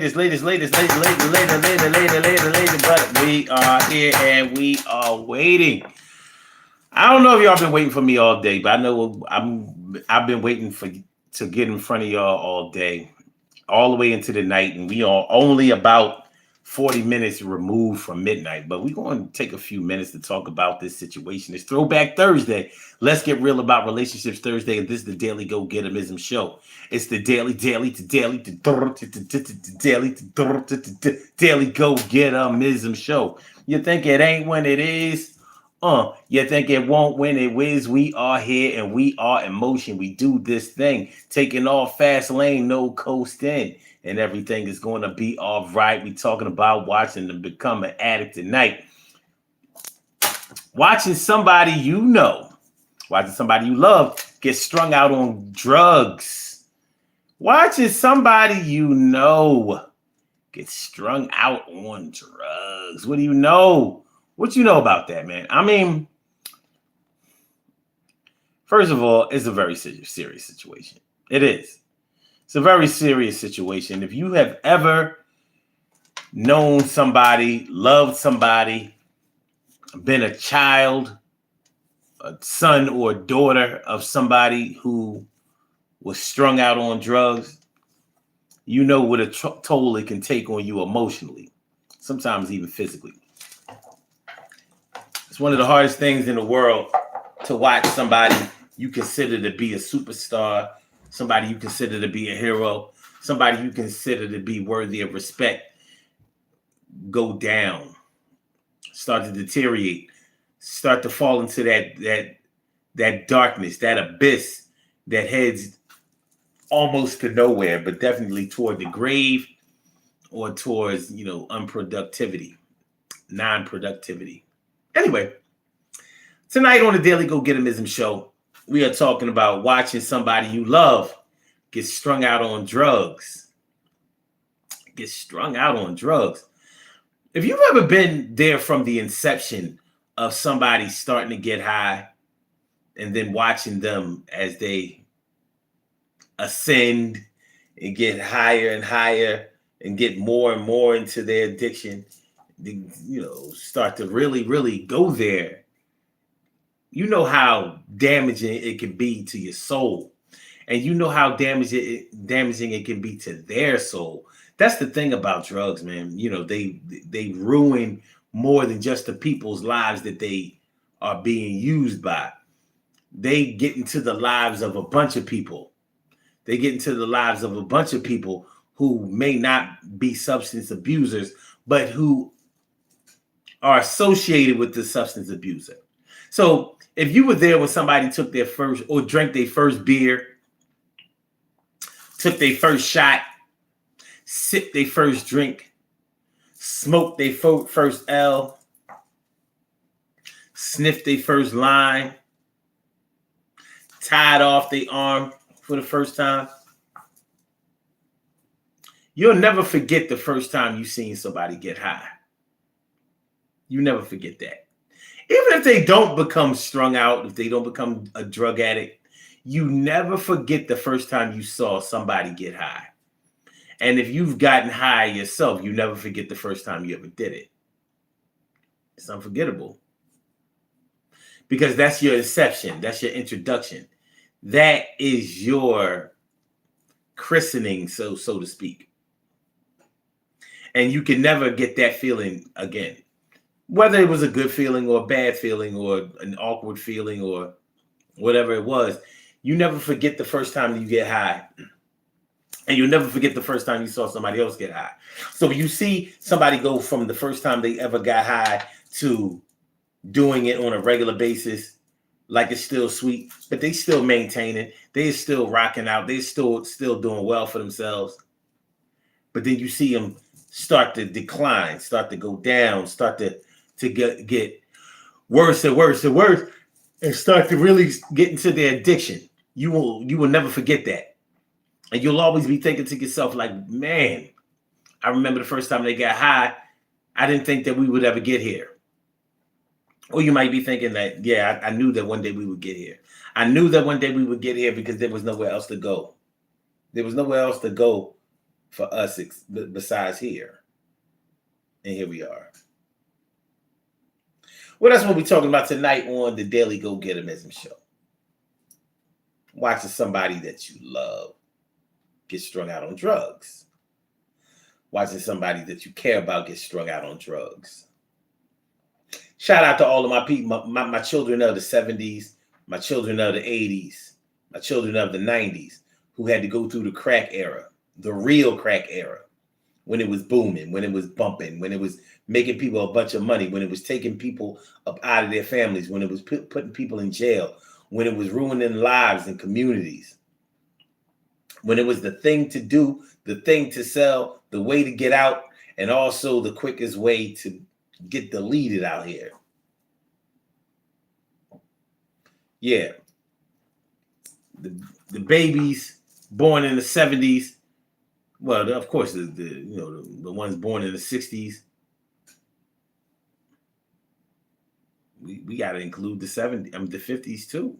But we are here and we are waiting. I don't know if y'all been waiting for me all day, but I know I've been waiting for to get in front of y'all all day, all the way into the night, and we are only about 40 minutes removed from midnight. But we're going to take a few minutes to talk about this situation. It's Throwback Thursday. Let's get real about relationships Thursday, and this is the Daily Go Getimism Show. It's the daily go getimism show. You think it ain't when it is? You think it won't when it is? We are here and we are in motion. We do this thing, taking off fast lane, no coasting, and everything is going to be all right. We talking about watching them become an addict tonight. Watching somebody you know, watching somebody you love get strung out on drugs. Watching somebody you know get strung out on drugs. What do you know? What you know about that, man? I mean, first of all, it's a very serious situation. It is. It's a very serious situation. If you have ever known somebody, loved somebody, been a child, a son or daughter of somebody who was strung out on drugs, you know what a toll it can take on you emotionally, sometimes even physically. It's one of the hardest things in the world to watch somebody you consider to be a superstar, somebody you consider to be a hero, somebody you consider to be worthy of respect go down, start to deteriorate, start to fall into that darkness, that abyss that heads almost to nowhere, but definitely toward the grave or towards, unproductivity, non-productivity. Anyway, tonight on the Daily Go Getimism Show, we are talking about watching somebody you love get strung out on drugs. Get strung out on drugs. If you've ever been there from the inception of somebody starting to get high and then watching them as they ascend and get higher and higher and get more and more into their addiction, start to really, really go there, you know how damaging it can be to your soul. And you know how damaging it can be to their soul. That's the thing about drugs, man. They ruin more than just the people's lives that they are being used by. They get into the lives of a bunch of people. They get into the lives of a bunch of people who may not be substance abusers, but who are associated with the substance abuser. So if you were there when somebody took their first or drank their first beer, took their first shot, sipped their first drink, smoked their first L, sniffed their first line, tied off their arm for the first time, you'll never forget the first time you seen somebody get high. You never forget that. Even if they don't become strung out, if they don't become a drug addict, you never forget the first time you saw somebody get high. And if you've gotten high yourself, you never forget the first time you ever did it. It's unforgettable. Because that's your inception. That's your introduction. That is your christening, so to speak. And you can never get that feeling again. Whether it was a good feeling or a bad feeling or an awkward feeling or whatever it was, you never forget the first time you get high. And you'll never forget the first time you saw somebody else get high. So when you see somebody go from the first time they ever got high to doing it on a regular basis, like it's still sweet, but they still maintain it. They're still rocking out. They're still doing well for themselves. But then you see them start to decline, start to go down, start to get worse and worse and worse, and start to really get into their addiction. You will never forget that. And you'll always be thinking to yourself, like, man, I remember the first time they got high, I didn't think that we would ever get here. Or you might be thinking that, yeah, I knew that one day we would get here. I knew that one day we would get here because there was nowhere else to go. There was nowhere else to go for us besides here. And here we are. Well, that's what we're talking about tonight on the Daily Go-Getterism Show. Watching somebody that you love get strung out on drugs. Watching somebody that you care about get strung out on drugs. Shout out to all of my people, my children of the 70s, my children of the 80s, my children of the 90s who had to go through the crack era, the real crack era, when it was booming, when it was bumping, when it was making people a bunch of money, when it was taking people up out of their families, when it was putting people in jail, when it was ruining lives and communities, when it was the thing to do, the thing to sell, the way to get out, and also the quickest way to get deleted out here. Yeah. The babies born in the 70s, well, of course, the ones born in the 60s, we got to include the 70s, the 50s too,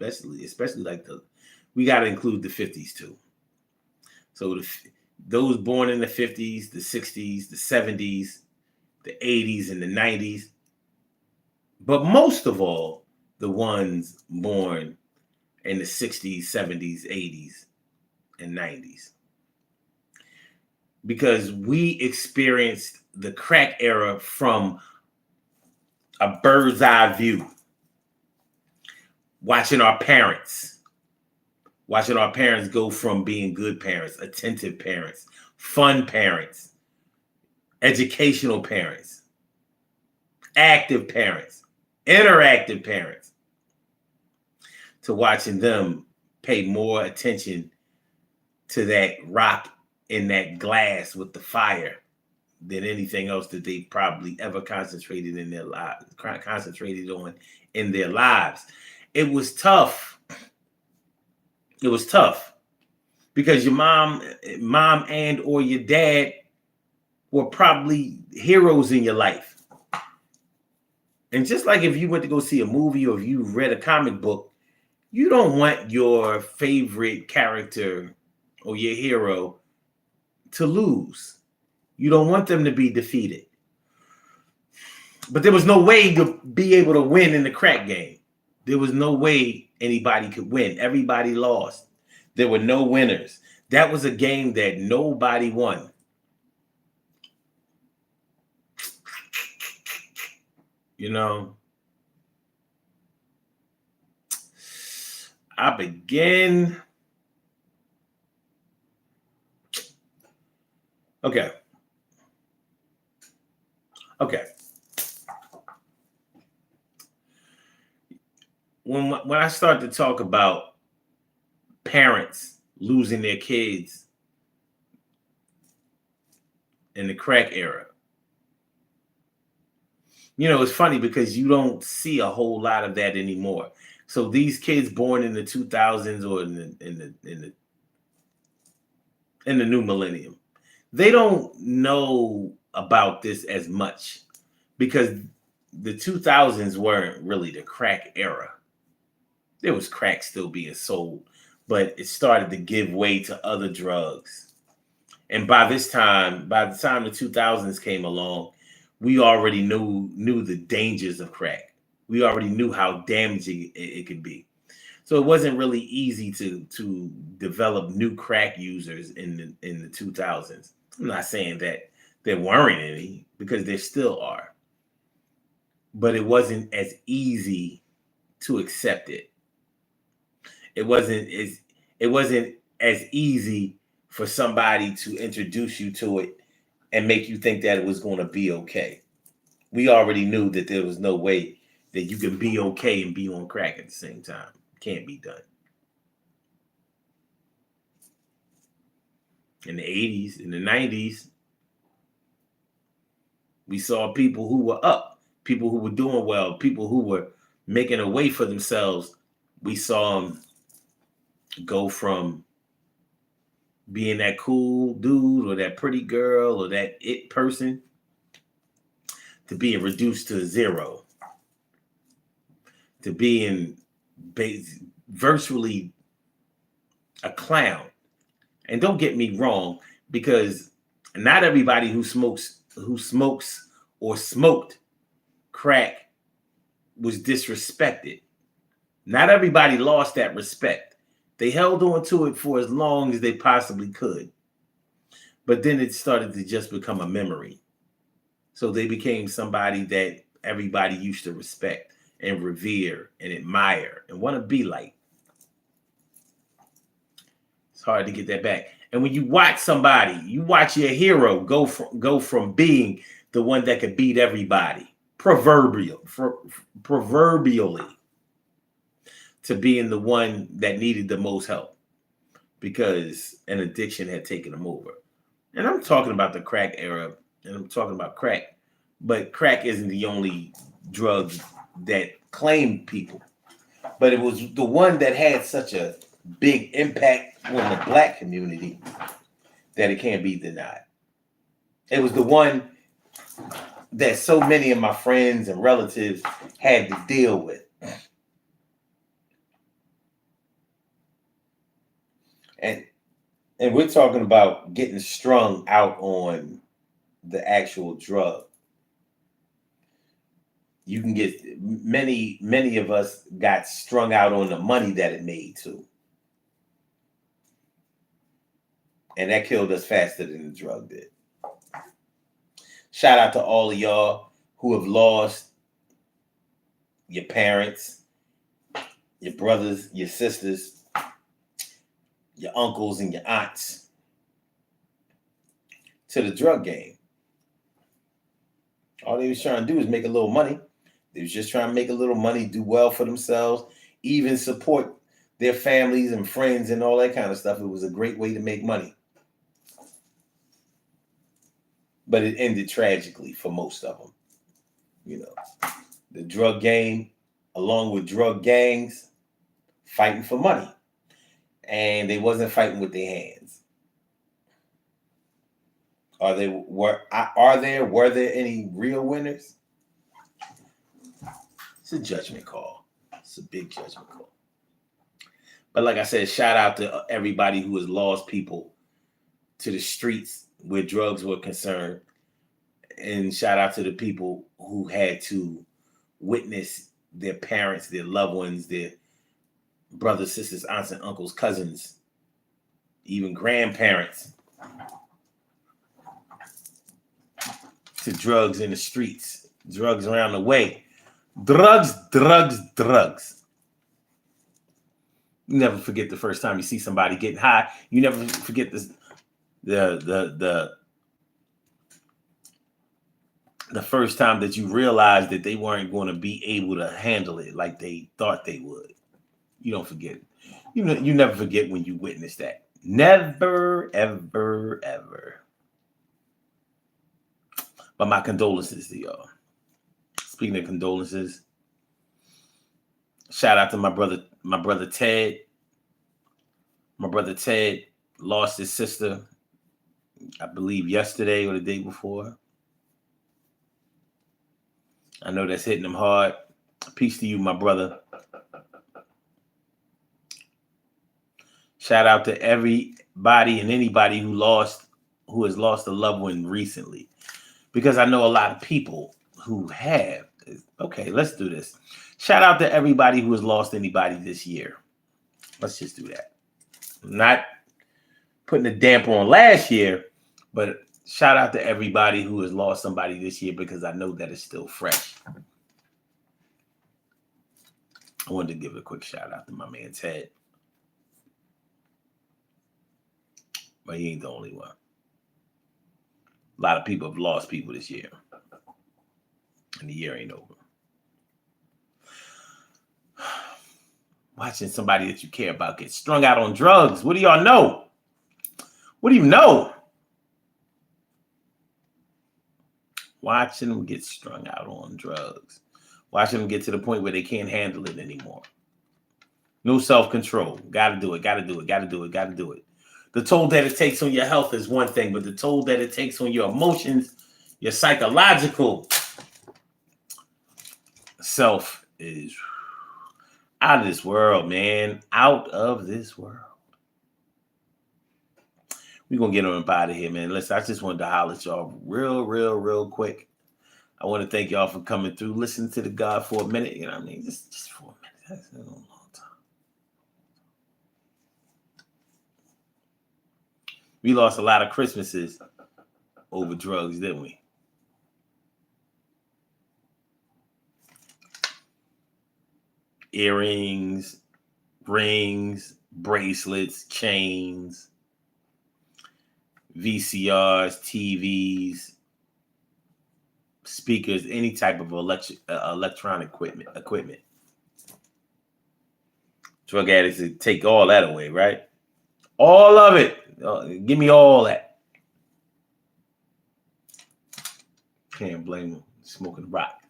especially like we got to include the 50s too. So those born in the 50s, the 60s, the 70s, the 80s, and the 90s, but most of all, the ones born in the 60s, 70s, 80s, and 90s. Because we experienced the crack era from a bird's eye view. Watching our parents go from being good parents, attentive parents, fun parents, educational parents, active parents, interactive parents, to watching them pay more attention to that rock in that glass with the fire than anything else that they probably ever concentrated on in their lives. It was tough. It was tough because your mom and or your dad were probably heroes in your life. And just like if you went to go see a movie or if you read a comic book, you don't want your favorite character or your hero to lose. You don't want them to be defeated. But there was no way to be able to win in the crack game. There was no way anybody could win. Everybody lost. There were no winners. That was a game that nobody won. You know, I begin. Okay. When I start to talk about parents losing their kids in the crack era, you know, it's funny because you don't see a whole lot of that anymore. So these kids born in the 2000s or in the new millennium, they don't know about this as much because the 2000s weren't really the crack era. There was crack still being sold, but it started to give way to other drugs. And by the time the 2000s came along, we already knew the dangers of crack. We already knew how damaging it could be. So it wasn't really easy to develop new crack users in the 2000s. I'm not saying that there weren't any, because there still are. But it wasn't as easy to accept it. It wasn't as easy for somebody to introduce you to it and make you think that it was going to be okay. We already knew that there was no way that you can be okay and be on crack at the same time. Can't be done. In the 80s, in the 90s, we saw people who were up, people who were doing well, people who were making a way for themselves. We saw them go from being that cool dude or that pretty girl or that it person to being reduced to zero, to being virtually a clown. And don't get me wrong, because not everybody who smokes or smoked crack was disrespected. Not everybody lost that respect. They held on to it for as long as they possibly could. But then it started to just become a memory. So they became somebody that everybody used to respect and revere and admire and want to be like. It's hard to get that back. And when you watch somebody, you watch your hero go from being the one that could beat everybody, proverbially, to being the one that needed the most help because an addiction had taken him over. And I'm talking about the crack era, and I'm talking about crack, but crack isn't the only drug that claimed people, but it was the one that had such a big impact on the black community that it can't be denied. It was the one that so many of my friends and relatives had to deal with. And we're talking about getting strung out on the actual drug. You can get many of us got strung out on the money that it made too. And that killed us faster than the drug did. Shout out to all of y'all who have lost your parents, your brothers, your sisters, your uncles and your aunts to the drug game. All they was trying to do is make a little money. They was just trying to make a little money, do well for themselves, even support their families and friends and all that kind of stuff. It was a great way to make money. But it ended tragically for most of them. You know, the drug game, along with drug gangs, fighting for money. And they wasn't fighting with their hands. Were there any real winners? It's a judgment call. It's a big judgment call. But like I said, shout out to everybody who has lost people to the streets where drugs were concerned. And shout out to the people who had to witness their parents, their loved ones, their brothers, sisters, aunts, and uncles, cousins, even grandparents, to drugs in the streets, drugs around the way. Drugs. You never forget the first time you see somebody getting high. You never forget the first time that you realized that they weren't going to be able to handle it like they thought they would. You don't forget it. You never forget when you witness that. Never, ever, ever. But my condolences to y'all. Speaking of condolences, shout out to my brother Ted. My brother Ted lost his sister, I believe yesterday or the day before. I know that's hitting him hard. Peace to you, my brother. Shout out to everybody and anybody who has lost a loved one recently. Because I know a lot of people who have. Okay, let's do this. Shout out to everybody who has lost anybody this year. Let's just do that. I'm not putting a damper on last year, but shout out to everybody who has lost somebody this year because I know that it's still fresh. I wanted to give a quick shout out to my man Ted. But he ain't the only one. A lot of people have lost people this year. And the year ain't over. Watching somebody that you care about get strung out on drugs. What do y'all know? What do you know? Watching them get strung out on drugs. Watching them get to the point where they can't handle it anymore. No self-control. Gotta do it. The toll that it takes on your health is one thing, but the toll that it takes on your emotions, your psychological self is out of this world, man. Out of this world. We're going to get on up out of here, man. Listen, I just wanted to holler at y'all real quick. I want to thank y'all for coming through. Listen to the God for a minute. You know what I mean? Just for a minute. That's a long time. We lost a lot of Christmases over drugs, didn't we? Earrings, rings, bracelets, chains, VCRs, TVs, speakers, any type of electronic equipment. Drug addicts would take all that away, right? All of it. Give me all that. Can't blame them. Smoking rock.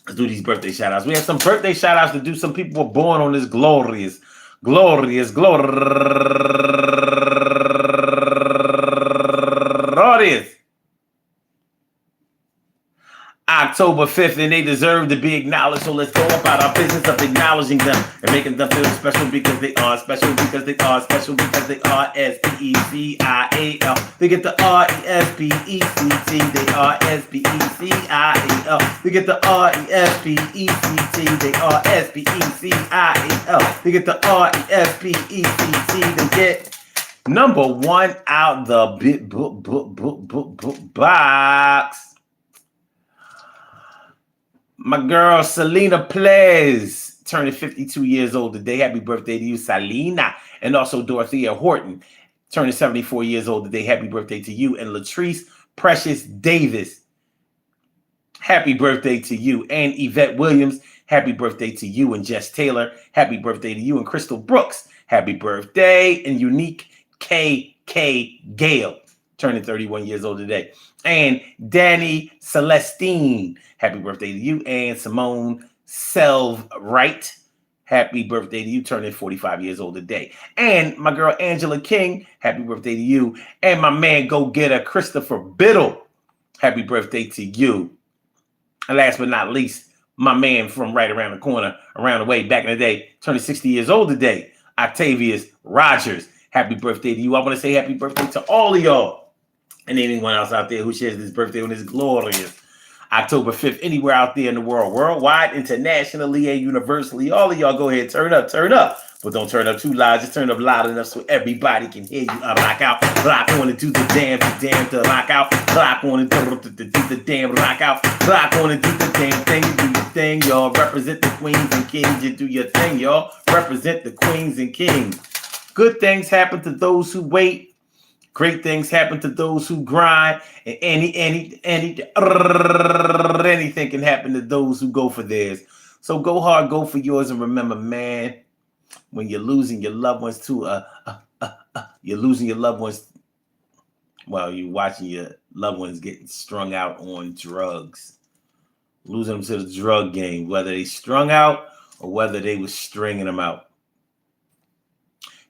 Let's do these birthday shout outs. We have some birthday shout outs to do. Some people were born on this glorious October 5th, and they deserve to be acknowledged. So let's go about our business of acknowledging them and making them feel special because they are special, because they are special, because they are S-P-E-C-I-A-L. They get the R-E-S-P-E-C-T. They are S-P-E-C-I-A-L. They get the R-E-S-P-E-C-T. They are S-P-E-C-I-A-L. They get the R-E-S-P-E-C-T. They get number one out the box. My girl, Selena Plez, turning 52 years old today. Happy birthday to you, Selena. And also Dorothea Horton, turning 74 years old today. Happy birthday to you. And Latrice Precious Davis, happy birthday to you. And Yvette Williams, happy birthday to you. And Jess Taylor, happy birthday to you. And Crystal Brooks, happy birthday. And Unique K.K. Gale, turning 31 years old today. And Danny Celestine, happy birthday to you. And Simone Selvright, happy birthday to you, turning 45 years old today. And my girl Angela King, happy birthday to you. And my man go-getter Christopher Biddle, happy birthday to you. And last but not least, my man from right around the corner, around the way, back in the day, turning 60 years old today, Octavius Rogers, happy birthday to you. I want to say happy birthday to all of y'all. And anyone else out there who shares this birthday on this glorious October 5th, anywhere out there in the world, worldwide, internationally, and universally, all of y'all go ahead, turn up. But don't turn up too loud. Just turn up loud enough so everybody can hear you. Rock out, rock on and do the damn to rock out. Rock on and do the damn rock out. Rock on and do the damn thing. You do your thing, y'all. Represent the queens and kings. You do your thing, y'all. Represent the queens and kings. Good things happen to those who wait. Great things happen to those who grind, and anything can happen to those who go for theirs. So go hard, go for yours, and remember, man, when you're losing your loved ones to you're losing your loved ones. Well, you're watching your loved ones getting strung out on drugs, losing them to the drug game, whether they strung out or whether they was stringing them out.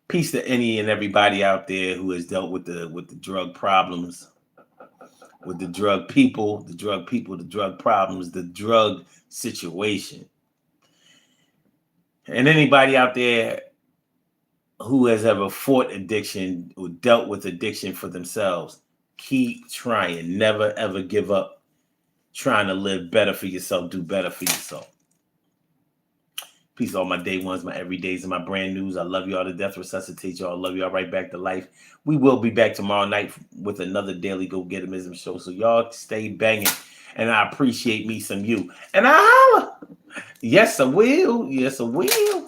Peace to any and everybody out there who has dealt with the drug problems, with the drug people, the drug problems, the drug situation. And anybody out there who has ever fought addiction or dealt with addiction for themselves, keep trying. Never, ever give up trying to live better for yourself, do better for yourself. Peace to all my day ones, my everydays, and my brand news. I love y'all to death. Resuscitate y'all. Love y'all right back to life. We will be back tomorrow night with another daily go-getterism show. So y'all stay banging. And I appreciate me some you. And I holla. Yes, I will. Yes, I will.